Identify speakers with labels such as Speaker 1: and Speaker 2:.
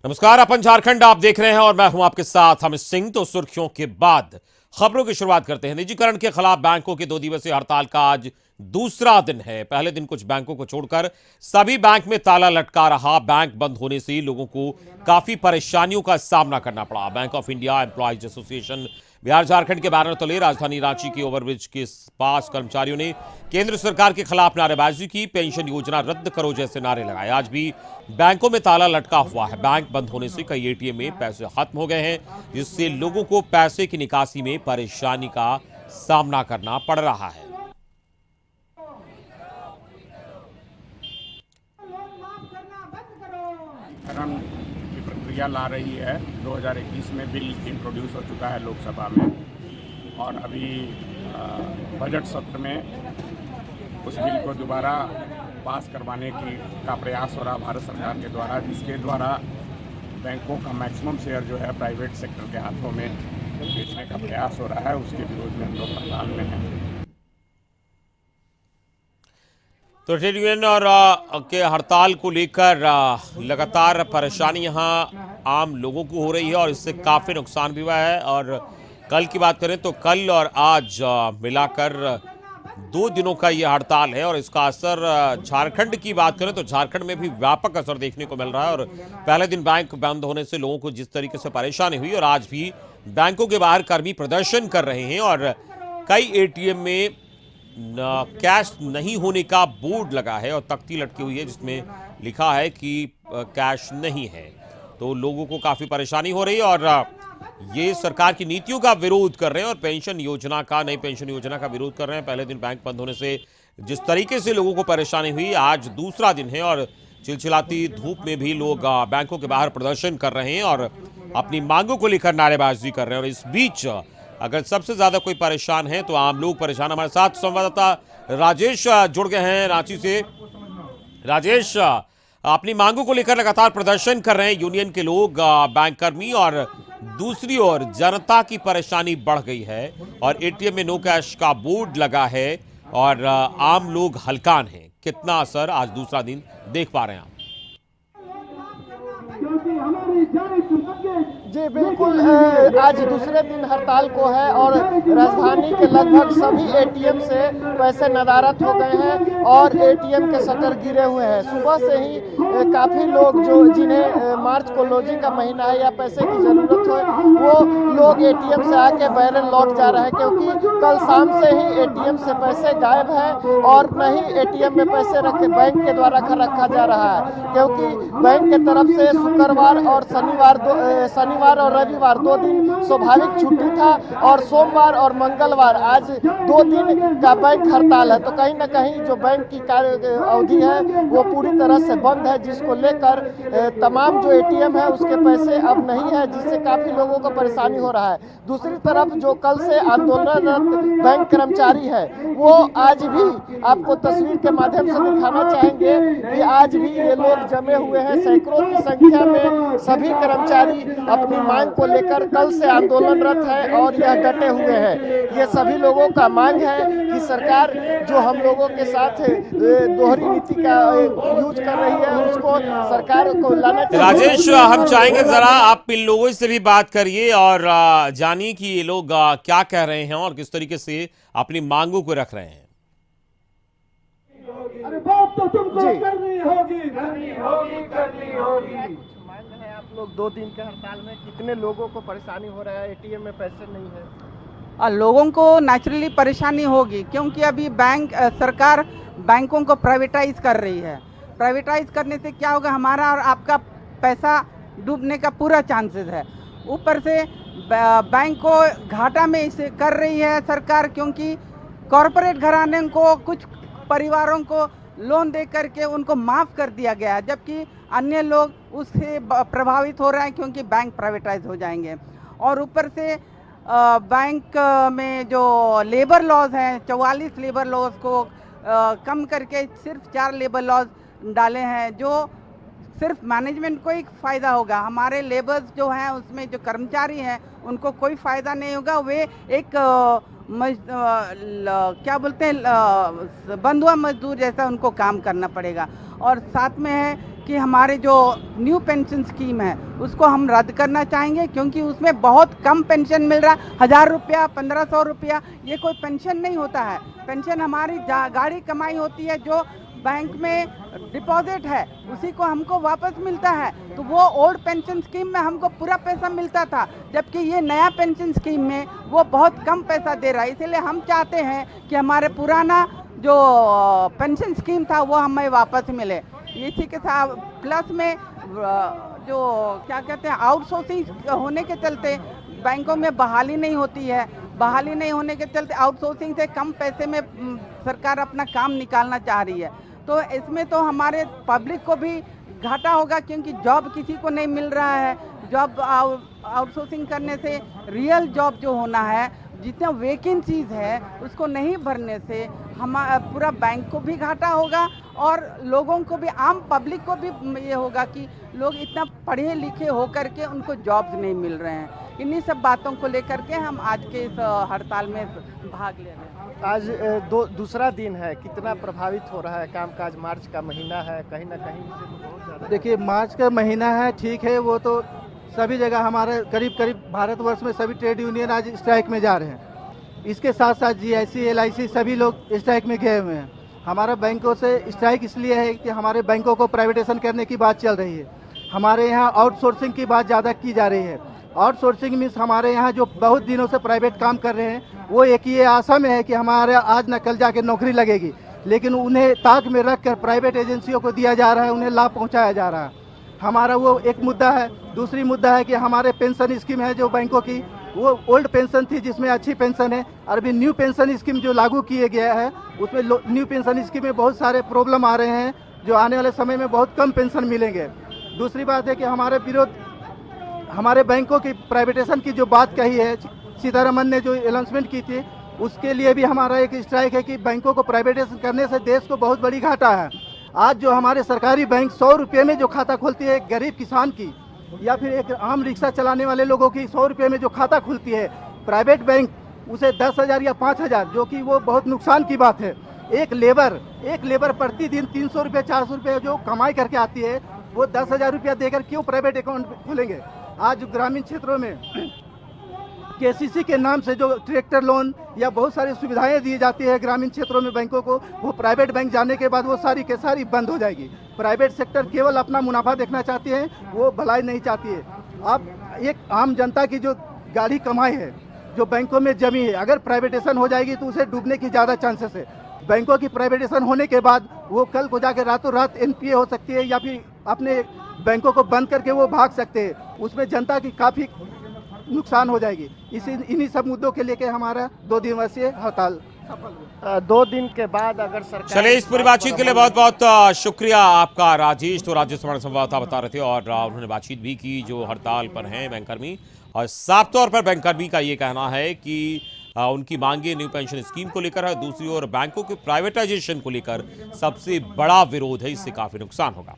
Speaker 1: नमस्कार, अपन झारखंड आप देख रहे हैं और मैं हूं आपके साथ अमित सिंह। तो सुर्खियों के बाद खबरों की शुरुआत करते हैं। निजीकरण के खिलाफ बैंकों की 2 दिवसीय हड़ताल का आज दूसरा दिन है। पहले दिन कुछ बैंकों को छोड़कर सभी बैंक में ताला लटका रहा। बैंक बंद होने से लोगों को काफी परेशानियों का सामना करना पड़ा। Bank of India employees association Bihar Jharkhand के बैनर तले राजधानी रांची के ओवरब्रिज के पास कर्मचारियों ने केंद्र सरकार के खिलाफ नारेबाजी की। पेंशन योजना रद्द करो जैसे नारे लगाए। आज भी बैंकों में ताला लटका हुआ है। बैंक बंद होने से कई एटीएम में पैसे खत्म हो गए हैं, जिससे लोगों को पैसे की निकासी में परेशानी का सामना करना पड़ रहा है।
Speaker 2: की प्रक्रिया ला रही है। 2021 में बिल इंट्रोड्यूस हो चुका है लोकसभा में और अभी बजट सत्र में उस बिल को दोबारा पास करवाने का प्रयास हो रहा भारत सरकार के द्वारा, जिसके द्वारा बैंकों का मैक्सिमम शेयर जो है प्राइवेट सेक्टर के हाथों में बेचने का प्रयास हो रहा है। उसके विरोध में हम लोग हड़ताल में हैं।
Speaker 1: तो ट्रेड यूनियन और के हड़ताल को लेकर लगातार परेशानी यहाँ आम लोगों को हो रही है और इससे काफ़ी नुकसान भी हुआ है। और कल की बात करें तो कल और आज मिलाकर 2 दिनों का ये हड़ताल है और इसका असर झारखंड की बात करें तो झारखंड में भी व्यापक असर देखने को मिल रहा है। और पहले दिन बैंक बंद होने से लोगों को जिस तरीके से परेशानी हुई, और आज भी बैंकों के बाहर कर्मी प्रदर्शन कर रहे हैं और कई एटीएम में कैश नहीं होने का बोर्ड लगा है और तख्ती लटकी हुई है जिसमें लिखा है कि कैश नहीं है। तो लोगों को काफी परेशानी हो रही है और ये सरकार की नीतियों का विरोध कर रहे हैं और पेंशन योजना का, नई पेंशन योजना का विरोध कर रहे हैं। पहले दिन बैंक बंद होने से जिस तरीके से लोगों को परेशानी हुई, आज दूसरा दिन है और चिलचिलाती धूप में भी लोग बैंकों के बाहर प्रदर्शन कर रहे हैं और अपनी मांगों को लेकर नारेबाजी कर रहे हैं। और इस बीच अगर सबसे ज्यादा कोई परेशान है तो आम लोग परेशान। हमारे साथ संवाददाता राजेश जुड़ गए हैं रांची से। राजेश, अपनी मांगों को लेकर लगातार प्रदर्शन कर रहे हैं यूनियन के लोग, बैंक कर्मी, और दूसरी ओर जनता की परेशानी बढ़ गई है और एटीएम में नो कैश का बोर्ड लगा है और आम लोग हलकान हैं। कितना असर आज दूसरा दिन देख पा रहे हैं आप?
Speaker 3: जी बिल्कुल, आज दूसरे दिन हड़ताल को है और राजधानी के लगभग सभी एटीएम से पैसे नदारद हो गए हैं और एटीएम के शटर गिरे हुए हैं। सुबह से ही काफ़ी लोग जिन्हें मार्च को क्लोजिंग का महीना है या पैसे की ज़रूरत हो, वो लोग एटीएम से आके बैलेंस लौट जा रहे हैं, क्योंकि कल शाम से ही एटीएम से पैसे गायब हैं और न ही एटीएम में पैसे बैंक के द्वारा रखा जा रहा है, क्योंकि बैंक के तरफ से शुक्रवार और शनिवार और रविवार 2 दिन स्वाभाविक छुट्टी था और सोमवार और मंगलवार आज 2 दिन का बैंक हड़ताल है। तो कहीं ना कहीं जो बैंक की कार्य अवधि है वो पूरी तरह से बंद है, जिसको लेकर तमाम जो एटीएम है उसके पैसे अब नहीं है, जिससे काफ़ी लोगों को परेशानी हो रहा है। दूसरी तरफ जो कल से आंदोलनरत बैंक कर्मचारी है वो आज भी आपको तस्वीर के माध्यम से दिखाना चाहेंगे कि आज भी ये लोग जमे हुए हैं। सैकड़ों की संख्या में सभी कर्मचारी अपनी मांग को लेकर कल से आंदोलनरत है और यह डटे हुए हैं। ये सभी लोगों का मांग है कि सरकार जो हम लोगों के साथ दोहरी नीति का यूज कर रही है उसको सरकार को लाना चाहिए।
Speaker 1: राजेश, हम चाहेंगे जरा आप इन लोगों से भी बात करिए और जानिए कि ये लोग क्या कह रहे हैं और किस तरीके से अपनी मांगों को रख रहे हैं।
Speaker 4: अरे बात तो तुमको करनी होगी।
Speaker 3: आप लोग 2 दिन के हड़ताल में कितने लोगों को परेशानी हो रहा है? एटीएम में पैसे नहीं है।
Speaker 5: लोगों को नेचुरली परेशानी होगी, क्योंकि अभी सरकार बैंकों को प्राइवेटाइज कर रही है। प्राइवेटाइज करने से क्या होगा, हमारा और आपका पैसा डूबने का पूरा चांसेस है। ऊपर से बैंक को घाटा में इसे कर रही है सरकार, क्योंकि कॉरपोरेट घराने को, कुछ परिवारों को लोन दे करके उनको माफ़ कर दिया गया है, जबकि अन्य लोग उससे प्रभावित हो रहे हैं क्योंकि बैंक प्राइवेटाइज हो जाएंगे। और ऊपर से बैंक में जो लेबर लॉज हैं, 44 लेबर लॉज को कम करके सिर्फ 4 लेबर लॉज डाले हैं, जो सिर्फ मैनेजमेंट को ही फ़ायदा होगा। हमारे लेबर्स जो हैं उसमें जो कर्मचारी हैं उनको कोई फ़ायदा नहीं होगा। वे एक क्या बोलते हैं बंधुआ मजदूर जैसा उनको काम करना पड़ेगा। और साथ में है कि हमारे जो न्यू पेंशन स्कीम है उसको हम रद्द करना चाहेंगे, क्योंकि उसमें बहुत कम पेंशन मिल रहा है। 1000 रुपया, 1500 रुपया, ये कोई पेंशन नहीं होता है। पेंशन हमारी गाड़ी कमाई होती है, जो बैंक में डिपॉजिट है उसी को हमको वापस मिलता है। तो वो ओल्ड पेंशन स्कीम में हमको पूरा पैसा मिलता था, जबकि ये नया पेंशन स्कीम में वो बहुत कम पैसा दे रहा है। इसलिए हम चाहते हैं कि हमारे पुराना जो पेंशन स्कीम था वो हमें वापस मिले। इसी के साथ प्लस में जो क्या कहते हैं आउटसोर्सिंग होने के चलते बैंकों में बहाली नहीं होती है। बहाली नहीं होने के चलते आउटसोर्सिंग से कम पैसे में सरकार अपना काम निकालना चाह रही है। तो इसमें तो हमारे पब्लिक को भी घाटा होगा, क्योंकि जॉब किसी को नहीं मिल रहा है। जॉब आउटसोर्सिंग करने से रियल जॉब जो होना है, जितना वैकेंसीज है उसको नहीं भरने से हम पूरा बैंक को भी घाटा होगा और लोगों को भी, आम पब्लिक को भी ये होगा कि लोग इतना पढ़े लिखे होकर के उनको जॉब्स नहीं मिल रहे हैं। इन्हीं सब बातों को लेकर के हम आज के इस हड़ताल में भाग ले रहे हैं।
Speaker 3: आज दूसरा दिन है, कितना प्रभावित हो रहा है कामकाज? मार्च का महीना है, कहीं ना कहीं इससे तो बहुत ज़्यादा।
Speaker 6: देखिए, मार्च का महीना है, ठीक है, वो तो सभी जगह हमारे करीब करीब भारतवर्ष में सभी ट्रेड यूनियन आज स्ट्राइक में जा रहे हैं। इसके साथ साथ GIC, LIC सभी लोग स्ट्राइक में गए हुए हैं। हमारा बैंकों से स्ट्राइक इसलिए है कि हमारे बैंकों को प्राइवेटाइजेशन करने की बात चल रही है। हमारे यहाँ आउटसोर्सिंग की बात ज़्यादा की जा रही है। आउटसोर्सिंग मीन्स हमारे यहाँ जो बहुत दिनों से प्राइवेट काम कर रहे हैं वो एक ये आशा में है कि हमारे आज न कल जाके नौकरी लगेगी, लेकिन उन्हें ताक में रख कर प्राइवेट एजेंसियों को दिया जा रहा है, उन्हें लाभ पहुँचाया जा रहा है। हमारा वो एक मुद्दा है। दूसरी मुद्दा है कि हमारे पेंशन स्कीम है जो बैंकों की, वो ओल्ड पेंशन थी जिसमें अच्छी पेंशन है, और अभी न्यू पेंशन स्कीम जो लागू किए गया है उसमें न्यू पेंशन स्कीम में बहुत सारे प्रॉब्लम आ रहे हैं, जो आने वाले समय में बहुत कम पेंशन मिलेंगे। दूसरी बात है कि हमारे बैंकों की प्राइवेटाइजेशन की जो बात कही है, सीतारमन ने जो अनाउंसमेंट की थी, उसके लिए भी हमारा एक स्ट्राइक है कि बैंकों को प्राइवेटाइजेशन करने से देश को बहुत बड़ी घाटा है। आज जो हमारे सरकारी बैंक 100 रुपये में जो खाता खोलती है एक गरीब किसान की, या फिर एक आम रिक्शा चलाने वाले लोगों की 100 रुपये में जो खाता खुलती है, प्राइवेट बैंक उसे 10,000 या 5,000, जो कि वो बहुत नुकसान की बात है। एक लेबर प्रतिदिन 300 रुपये 400 रुपये जो कमाई करके आती है, वो 10,000 रुपया देकर क्यों प्राइवेट अकाउंट खोलेंगे? आज ग्रामीण क्षेत्रों में KCC के नाम से जो ट्रैक्टर लोन या बहुत सारी सुविधाएं दी जाती है ग्रामीण क्षेत्रों में बैंकों को, वो प्राइवेट बैंक जाने के बाद वो सारी के सारी बंद हो जाएगी। प्राइवेट सेक्टर केवल अपना मुनाफा देखना चाहती है, वो भलाई नहीं चाहती है। अब एक आम जनता की जो गाढ़ी कमाई है, जो बैंकों में जमी है, अगर प्राइवेटाइजेशन हो जाएगी तो उसे डूबने की ज़्यादा चांसेस है। बैंकों की प्राइवेटाइजेशन होने के बाद वो कल को जाकर रातों रात NPA हो सकती है, या फिर अपने बैंकों को बंद करके वो भाग सकते हैं। उसमें जनता की काफ़ी नुकसान हो जाएगी। इन्हीं सब मुद्दों के लेके हमारा 2 दिवसीय हड़ताल सफल हुआ।
Speaker 3: 2 दिन के बाद अगर सरकार,
Speaker 1: चलिए, इस पूरी बातचीत के लिए बहुत बहुत शुक्रिया आपका राजेश। तो राजेश हमारे संवाददाता बता रहे थे और उन्होंने बातचीत भी की जो हड़ताल पर हैं बैंककर्मी, और साफ तौर पर बैंककर्मी का ये कहना है कि उनकी मांगे न्यू पेंशन स्कीम को लेकर है। दूसरी ओर बैंकों के प्राइवेटाइजेशन को लेकर सबसे बड़ा विरोध है, इससे काफी नुकसान होगा।